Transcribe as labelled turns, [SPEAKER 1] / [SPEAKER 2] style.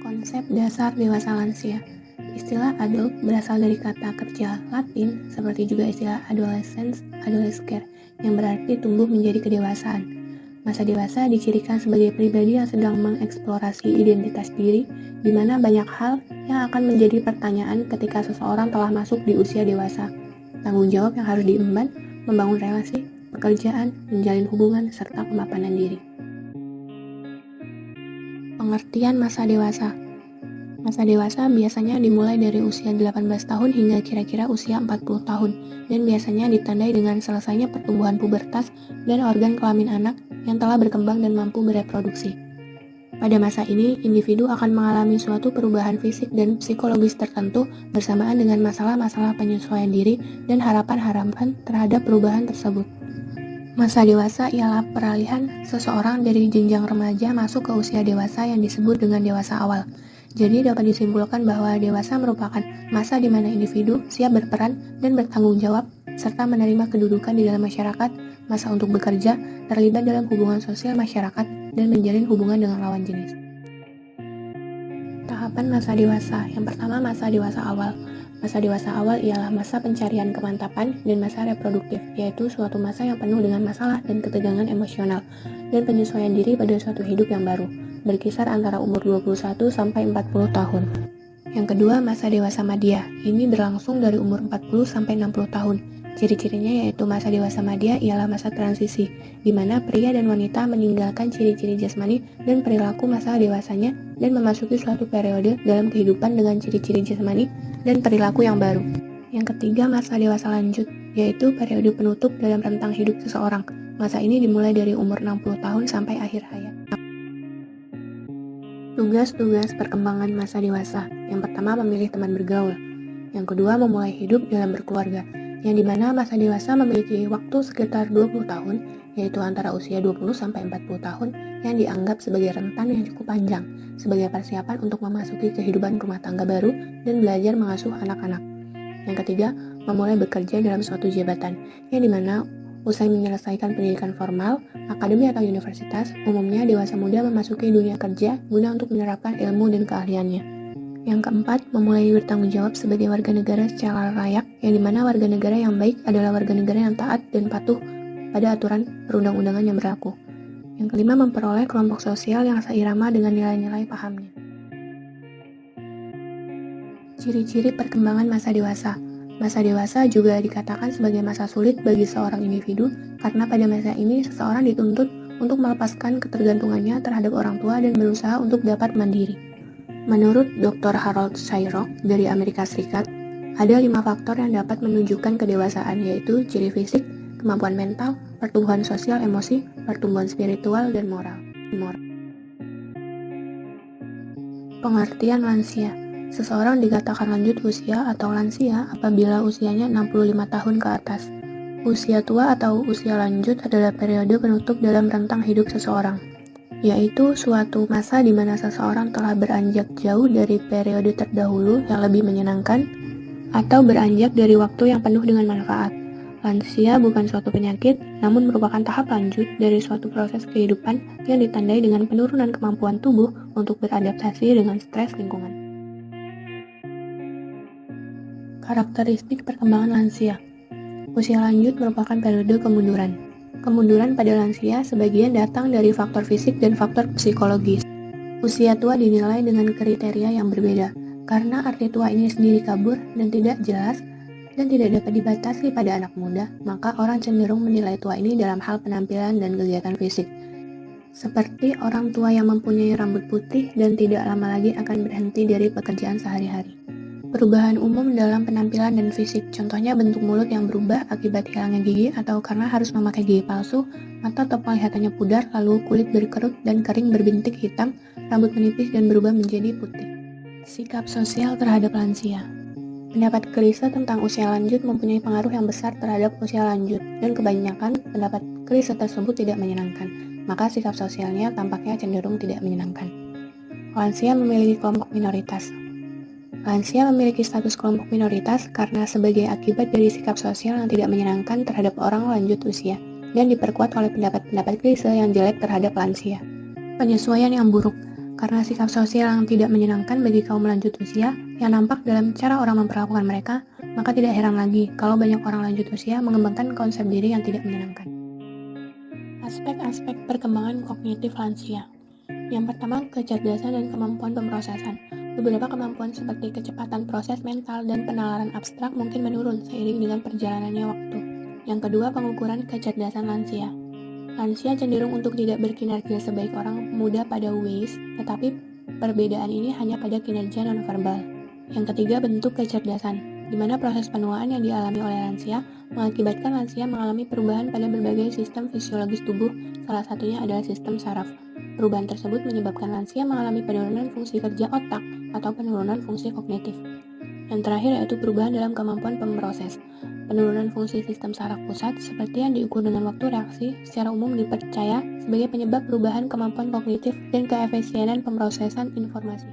[SPEAKER 1] Konsep dasar dewasa lansia. Istilah adult berasal dari kata kerja Latin, seperti juga istilah adolescence, adolescere, yang berarti tumbuh menjadi kedewasaan. Masa dewasa dicirikan sebagai pribadi yang sedang mengeksplorasi identitas diri, di mana banyak hal yang akan menjadi pertanyaan ketika seseorang telah masuk di usia dewasa. Tanggung jawab yang harus diemban, membangun relasi, pekerjaan, menjalin hubungan, serta kemapanan diri. Pengertian masa dewasa. Masa dewasa biasanya dimulai dari usia 18 tahun hingga kira-kira usia 40 tahun, dan biasanya ditandai dengan selesainya pertumbuhan pubertas dan organ kelamin anak yang telah berkembang dan mampu bereproduksi. Pada masa ini, individu akan mengalami suatu perubahan fisik dan psikologis tertentu bersamaan dengan masalah-masalah penyesuaian diri dan harapan-harapan terhadap perubahan tersebut. Masa dewasa ialah peralihan seseorang dari jenjang remaja masuk ke usia dewasa yang disebut dengan dewasa awal. Jadi dapat disimpulkan bahwa dewasa merupakan masa di mana individu siap berperan dan bertanggung jawab, serta menerima kedudukan di dalam masyarakat, masa untuk bekerja, terlibat dalam hubungan sosial masyarakat, dan menjalin hubungan dengan lawan jenis. Tahapan masa dewasa. Yang pertama, masa dewasa awal. Masa dewasa awal ialah masa pencarian kemantapan dan masa reproduktif, yaitu suatu masa yang penuh dengan masalah dan ketegangan emosional, dan penyesuaian diri pada suatu hidup yang baru, berkisar antara umur 21 sampai 40 tahun. Yang kedua, masa dewasa madya. Ini berlangsung dari umur 40 sampai 60 tahun. Ciri-cirinya yaitu masa dewasa madya ialah masa transisi, di mana pria dan wanita meninggalkan ciri-ciri jasmani dan perilaku masa dewasanya dan memasuki suatu periode dalam kehidupan dengan ciri-ciri jasmani dan perilaku yang baru. Yang ketiga, masa dewasa lanjut, yaitu periode penutup dalam rentang hidup seseorang. Masa ini dimulai dari umur 60 tahun sampai akhir hayat. Tugas-tugas perkembangan masa dewasa. Yang pertama, memilih teman bergaul. Yang kedua, memulai hidup dalam berkeluarga, yang dimana masa dewasa memiliki waktu sekitar 20 tahun, yaitu antara usia 20 sampai 40 tahun, yang dianggap sebagai rentan yang cukup panjang, sebagai persiapan untuk memasuki kehidupan rumah tangga baru dan belajar mengasuh anak-anak. Yang ketiga, memulai bekerja dalam suatu jabatan, yang dimana usai menyelesaikan pendidikan formal, akademi atau universitas, umumnya dewasa muda memasuki dunia kerja guna untuk menerapkan ilmu dan keahliannya. Yang keempat, memulai bertanggung jawab sebagai warga negara secara layak, yang dimana warga negara yang baik adalah warga negara yang taat dan patuh pada aturan perundang-undangan yang berlaku. Yang kelima, memperoleh kelompok sosial yang seirama dengan nilai-nilai pahamnya. Ciri-ciri perkembangan masa dewasa. Masa dewasa juga dikatakan sebagai masa sulit bagi seorang individu, karena pada masa ini seseorang dituntut untuk melepaskan ketergantungannya terhadap orang tua dan berusaha untuk dapat mandiri. Menurut Dr. Harold Shayrock dari Amerika Serikat, ada 5 faktor yang dapat menunjukkan kedewasaan, yaitu ciri fisik, kemampuan mental, pertumbuhan sosial emosi, pertumbuhan spiritual, dan moral. Pengertian lansia. Seseorang dikatakan lanjut usia atau lansia apabila usianya 65 tahun ke atas. Usia tua atau usia lanjut adalah periode penutup dalam rentang hidup seseorang, yaitu suatu masa di mana seseorang telah beranjak jauh dari periode terdahulu yang lebih menyenangkan atau beranjak dari waktu yang penuh dengan manfaat. Lansia bukan suatu penyakit, namun merupakan tahap lanjut dari suatu proses kehidupan yang ditandai dengan penurunan kemampuan tubuh untuk beradaptasi dengan stres lingkungan. Karakteristik perkembangan lansia. Usia lanjut merupakan periode kemunduran. Kemunduran pada lansia sebagian datang dari faktor fisik dan faktor psikologis. Usia tua dinilai dengan kriteria yang berbeda, karena arti tua ini sendiri kabur dan tidak jelas dan tidak dapat dibatasi pada anak muda, maka orang cenderung menilai tua ini dalam hal penampilan dan kegiatan fisik. Seperti orang tua yang mempunyai rambut putih dan tidak lama lagi akan berhenti dari pekerjaan sehari-hari. Perubahan umum dalam penampilan dan fisik, contohnya bentuk mulut yang berubah akibat hilangnya gigi atau karena harus memakai gigi palsu, mata atau penglihatannya pudar, lalu kulit berkerut dan kering berbintik hitam, rambut menipis dan berubah menjadi putih. Sikap sosial terhadap lansia. Pendapat klise tentang usia lanjut mempunyai pengaruh yang besar terhadap usia lanjut, dan kebanyakan pendapat klise tersebut tidak menyenangkan, maka sikap sosialnya tampaknya cenderung tidak menyenangkan. Lansia memiliki kelompok minoritas. Lansia memiliki status kelompok minoritas karena sebagai akibat dari sikap sosial yang tidak menyenangkan terhadap orang lanjut usia, dan diperkuat oleh pendapat-pendapat klise yang jelek terhadap lansia. Penyesuaian yang buruk. Karena sikap sosial yang tidak menyenangkan bagi kaum lanjut usia yang nampak dalam cara orang memperlakukan mereka, maka tidak heran lagi kalau banyak orang lanjut usia mengembangkan konsep diri yang tidak menyenangkan. Aspek-aspek perkembangan kognitif lansia. Yang pertama, kecerdasan dan kemampuan pemrosesan. Beberapa kemampuan seperti kecepatan proses mental dan penalaran abstrak mungkin menurun seiring dengan perjalanannya waktu. Yang kedua, pengukuran kecerdasan lansia. Lansia cenderung untuk tidak berkinerja sebaik orang muda pada WAIS, tetapi perbedaan ini hanya pada kinerja nonverbal. Yang ketiga, bentuk kecerdasan, di mana proses penuaan yang dialami oleh lansia mengakibatkan lansia mengalami perubahan pada berbagai sistem fisiologis tubuh, salah satunya adalah sistem saraf. Perubahan tersebut menyebabkan lansia mengalami penurunan fungsi kerja otak atau penurunan fungsi kognitif. Yang terakhir yaitu perubahan dalam kemampuan pemroses. Penurunan fungsi sistem saraf pusat seperti yang diukur dengan waktu reaksi secara umum dipercaya sebagai penyebab perubahan kemampuan kognitif dan keefisienan pemrosesan informasi.